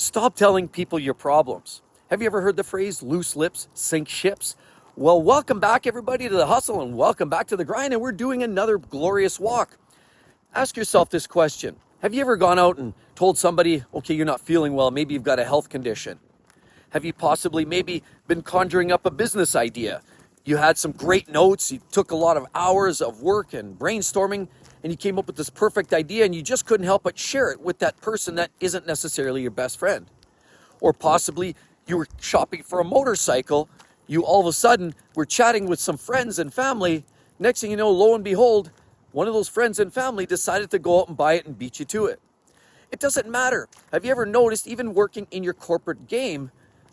Stop telling people your problems. Have you ever heard the phrase, loose lips sink ships? Well, welcome back everybody to the hustle and welcome back to the grind, and we're doing another glorious walk. Ask yourself this question. Have you ever gone out and told somebody, okay, you're not feeling well, maybe you've got a health condition? Have you possibly maybe been conjuring up a business idea? You had some great notes, you took a lot of hours of work and brainstorming, and you came up with this perfect idea and you just couldn't help but share it with that person that isn't necessarily your best friend. Or possibly you were shopping for a motorcycle, you all of a sudden were chatting with some friends and family. Next thing you know, lo and behold, one of those friends and family decided to go out and buy it and beat you to it. It doesn't matter. Have you ever noticed, even working in your corporate game,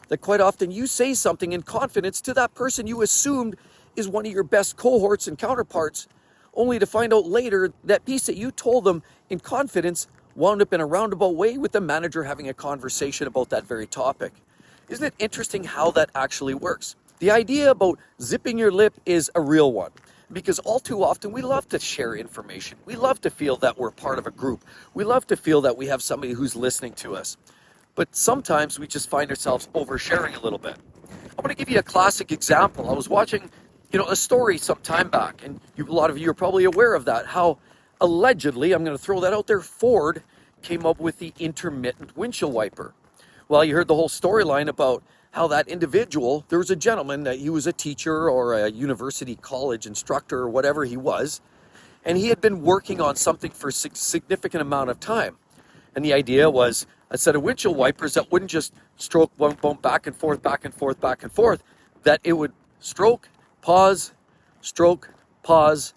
that quite often you say something in confidence to that person you assumed is one of your best cohorts and counterparts, only to find out later that piece that you told them in confidence wound up in a roundabout way with the manager having a conversation about that very topic. Isn't it interesting how that actually works? The idea about zipping your lip is a real one, because all too often we love to share information. We love to feel that we're part of a group. We love to feel that we have somebody who's listening to us. But sometimes we just find ourselves oversharing a little bit. I'm going to give you a classic example. I was watching a story some time back, and a lot of you are probably aware of that, how allegedly, I'm going to throw that out there, Ford came up with the intermittent windshield wiper. Well, you heard the whole storyline about how that individual, there was a gentleman that he was a teacher or a university college instructor or whatever he was, and he had been working on something for a significant amount of time. And the idea was a set of windshield wipers that wouldn't just stroke, bump, back and forth, back and forth, back and forth, that it would stroke, pause, stroke, pause.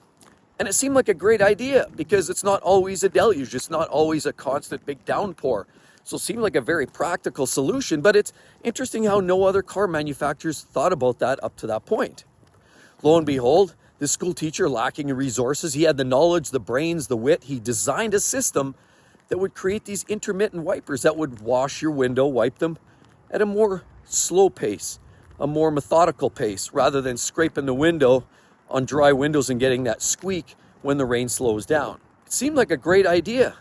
And it seemed like a great idea because it's not always a deluge. It's not always a constant big downpour. So it seemed like a very practical solution, but it's interesting how no other car manufacturers thought about that up to that point. Lo and behold, this school teacher, lacking in resources, he had the knowledge, the brains, the wit. He designed a system that would create these intermittent wipers that would wash your window, wipe them at a more slow pace, a more methodical pace, rather than scraping the window on dry windows and getting that squeak when the rain slows down. It seemed like a great idea,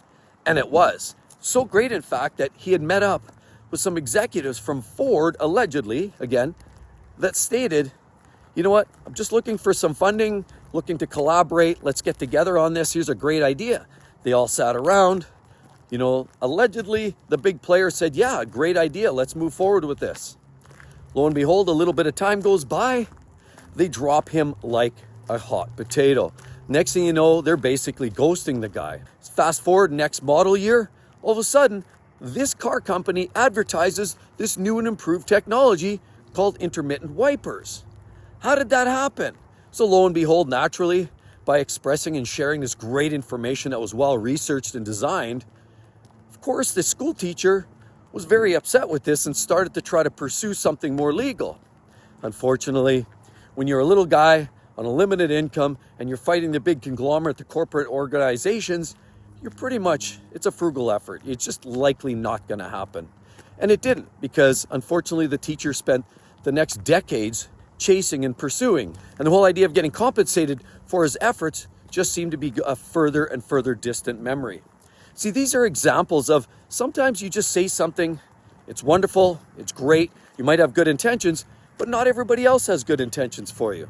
and it was. So great, in fact, that he had met up with some executives from Ford, allegedly, again, that stated, you know what, I'm just looking for some funding, looking to collaborate, let's get together on this, here's a great idea. They all sat around. Allegedly, the big player said, yeah, great idea. Let's move forward with this. Lo and behold, a little bit of time goes by. They drop him like a hot potato. Next thing you know, they're basically ghosting the guy. Fast forward next model year, all of a sudden, this car company advertises this new and improved technology called intermittent wipers. How did that happen? So lo and behold, naturally, by expressing and sharing this great information that was well researched and designed, of course, the school teacher was very upset with this and started to try to pursue something more legal. Unfortunately, when you're a little guy on a limited income and you're fighting the big conglomerate, the corporate organizations, it's a frugal effort. It's just likely not going to happen. And it didn't, because unfortunately the teacher spent the next decades chasing and pursuing. And the whole idea of getting compensated for his efforts just seemed to be a further and further distant memory. See, these are examples of sometimes you just say something, it's wonderful, it's great, you might have good intentions, but not everybody else has good intentions for you.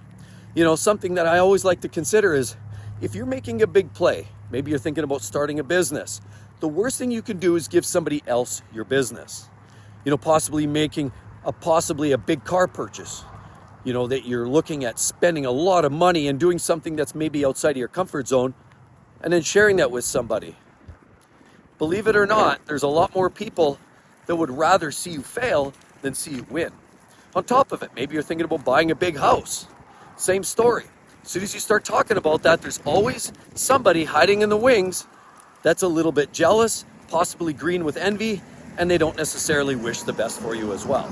Something that I always like to consider is, if you're making a big play, maybe you're thinking about starting a business, the worst thing you can do is give somebody else your business. Possibly making a big car purchase, that you're looking at spending a lot of money and doing something that's maybe outside of your comfort zone, and then sharing that with somebody. Believe it or not, there's a lot more people that would rather see you fail than see you win. On top of it, maybe you're thinking about buying a big house. Same story. As soon as you start talking about that, there's always somebody hiding in the wings that's a little bit jealous, possibly green with envy, and they don't necessarily wish the best for you as well.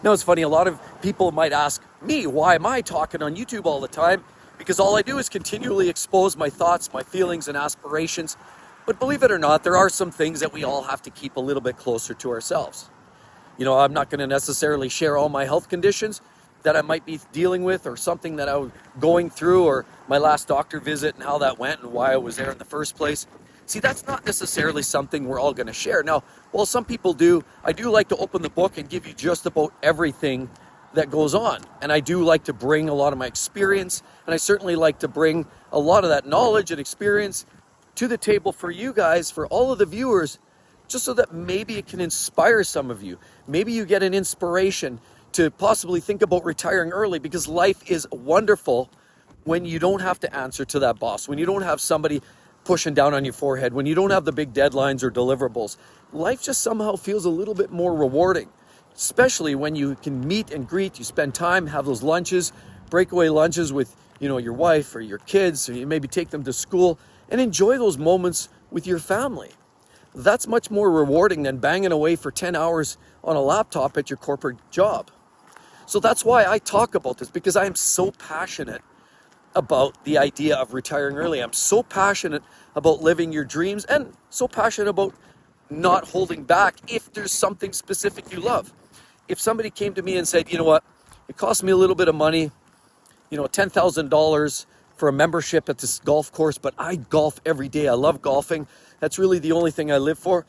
Now, it's funny, a lot of people might ask me, why am I talking on YouTube all the time? Because all I do is continually expose my thoughts, my feelings, and aspirations. But believe it or not, there are some things that we all have to keep a little bit closer to ourselves. I'm not going to necessarily share all my health conditions that I might be dealing with, or something that I was going through, or my last doctor visit and how that went and why I was there in the first place. See, that's not necessarily something we're all going to share. Now, while some people do, I do like to open the book and give you just about everything that goes on. And I do like to bring a lot of my experience, and I certainly like to bring a lot of that knowledge and experience to the table for you guys, for all of the viewers, just so that maybe it can inspire some of you. Maybe you get an inspiration to possibly think about retiring early, because life is wonderful when you don't have to answer to that boss, when you don't have somebody pushing down on your forehead, when you don't have the big deadlines or deliverables. Life just somehow feels a little bit more rewarding, especially when you can meet and greet, you spend time, have those lunches, breakaway lunches with, your wife or your kids, or you maybe take them to school and enjoy those moments with your family. That's much more rewarding than banging away for 10 hours on a laptop at your corporate job. So that's why I talk about this, because I am so passionate about the idea of retiring early. I'm so passionate about living your dreams, and so passionate about not holding back if there's something specific you love. If somebody came to me and said, you know what, it cost me a little bit of money, $10,000 for a membership at this golf course, but I golf every day. I love golfing. That's really the only thing I live for.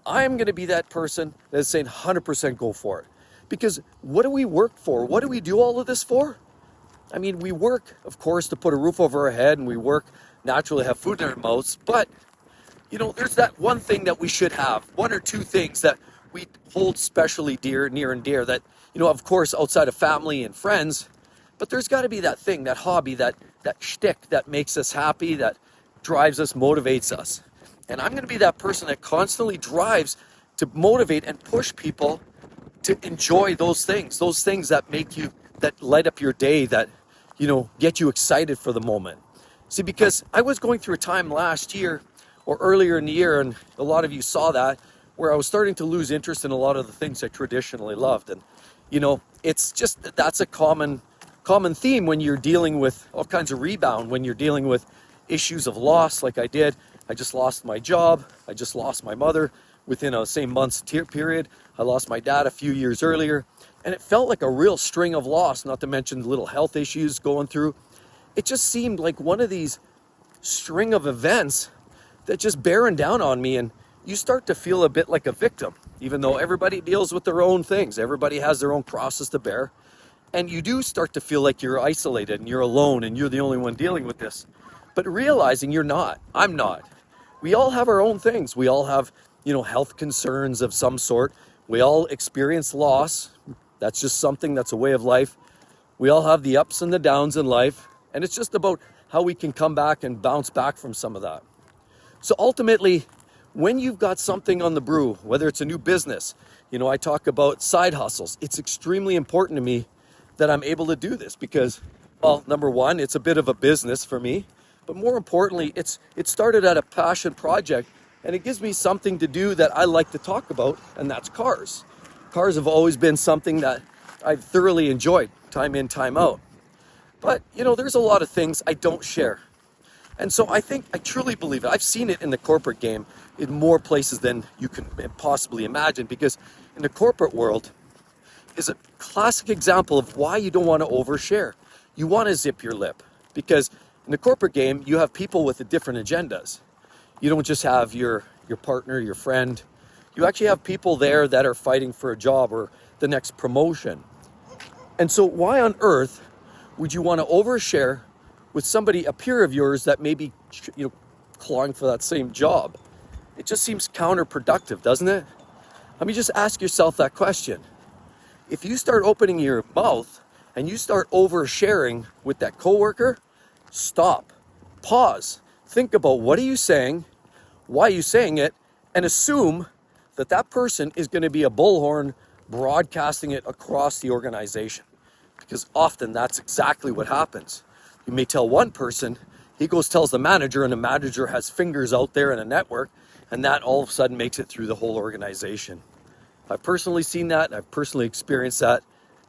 I'm going to be that person that's saying 100% go for it. Because what do we work for? What do we do all of this for? I mean, we work, of course, to put a roof over our head, and we work naturally to have food in our mouths. But, there's that one thing that we should have, one or two things that we hold specially near and dear that, of course, outside of family and friends. But there's got to be that thing, that hobby, that shtick that makes us happy, that drives us, motivates us. And I'm going to be that person that constantly drives to motivate and push people to enjoy those things that make you, that light up your day, that, get you excited for the moment. See, because I was going through a time last year or earlier in the year, and a lot of you saw that, where I was starting to lose interest in a lot of the things I traditionally loved. And, it's just, that's a common theme when you're dealing with all kinds of rebound, when you're dealing with issues of loss like I did. I just lost my job. I just lost my mother within a same month's period. I lost my dad a few years earlier. And it felt like a real string of loss, not to mention the little health issues going through. It just seemed like one of these string of events that just bearing down on me. And you start to feel a bit like a victim, even though everybody deals with their own things. Everybody has their own crosses to bear. And you do start to feel like you're isolated and you're alone and you're the only one dealing with this. But realizing you're not, I'm not. We all have our own things. We all have, health concerns of some sort. We all experience loss. That's just something, that's a way of life. We all have the ups and the downs in life. And it's just about how we can come back and bounce back from some of that. So ultimately, when you've got something on the brew, whether it's a new business, I talk about side hustles. It's extremely important to me that I'm able to do this because, well, number one, it's a bit of a business for me. But more importantly, it started at a passion project, and it gives me something to do that I like to talk about, and that's cars. Cars have always been something that I've thoroughly enjoyed, time in, time out. But, there's a lot of things I don't share. And so I truly believe it. I've seen it in the corporate game in more places than you can possibly imagine, because in the corporate world is a classic example of why you don't want to overshare. You want to zip your lip, because in the corporate game, you have people with different agendas. You don't just have your partner, your friend. You actually have people there that are fighting for a job or the next promotion. And so why on earth would you want to overshare with somebody, a peer of yours, that may be, clawing for that same job? It just seems counterproductive, doesn't it? I mean, just ask yourself that question. If you start opening your mouth and you start oversharing with that coworker, stop, pause, think about what are you saying, why are you saying it, and assume that that person is going to be a bullhorn broadcasting it across the organization. Because often that's exactly what happens. You may tell one person, he goes tells the manager, and the manager has fingers out there in a network, and that all of a sudden makes it through the whole organization. I've personally seen that, I've personally experienced that,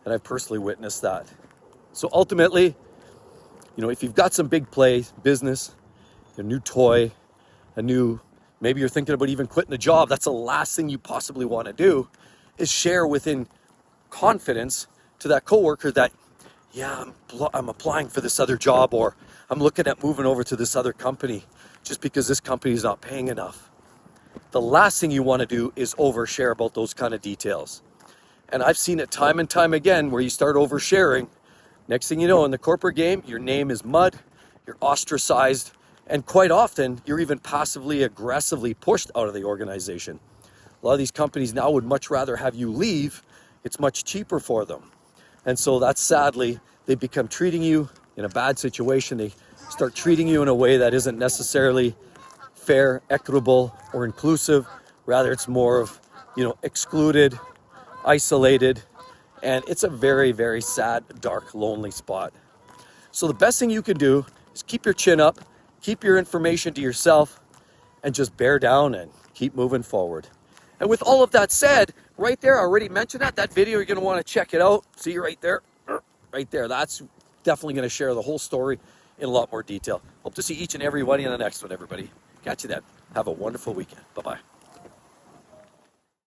and I've personally witnessed that. So ultimately, if you've got some big play, business, a new toy, maybe you're thinking about even quitting the job, that's the last thing you possibly want to do, is share within confidence to that coworker that, yeah, I'm applying for this other job, or I'm looking at moving over to this other company. just because this company is not paying enough. The last thing you want to do is overshare about those kind of details. And I've seen it time and time again where you start oversharing. Next thing you know, in the corporate game, your name is mud, you're ostracized, and quite often you're even passively aggressively pushed out of the organization. A lot of these companies now would much rather have you leave. It's much cheaper for them. And so that's sadly, they become treating you in a bad situation. They start treating you in a way that isn't necessarily fair, equitable, or inclusive. Rather, it's more of, excluded, isolated, and it's a very, very sad, dark, lonely spot. So the best thing you can do is keep your chin up, keep your information to yourself, and just bear down and keep moving forward. And with all of that said, right there, I already mentioned that video, you're going to want to check it out. See right there, right there. That's definitely going to share the whole story in a lot more detail. Hope to see each and every one in the next one, everybody. Catch you then. Have a wonderful weekend. Bye-bye.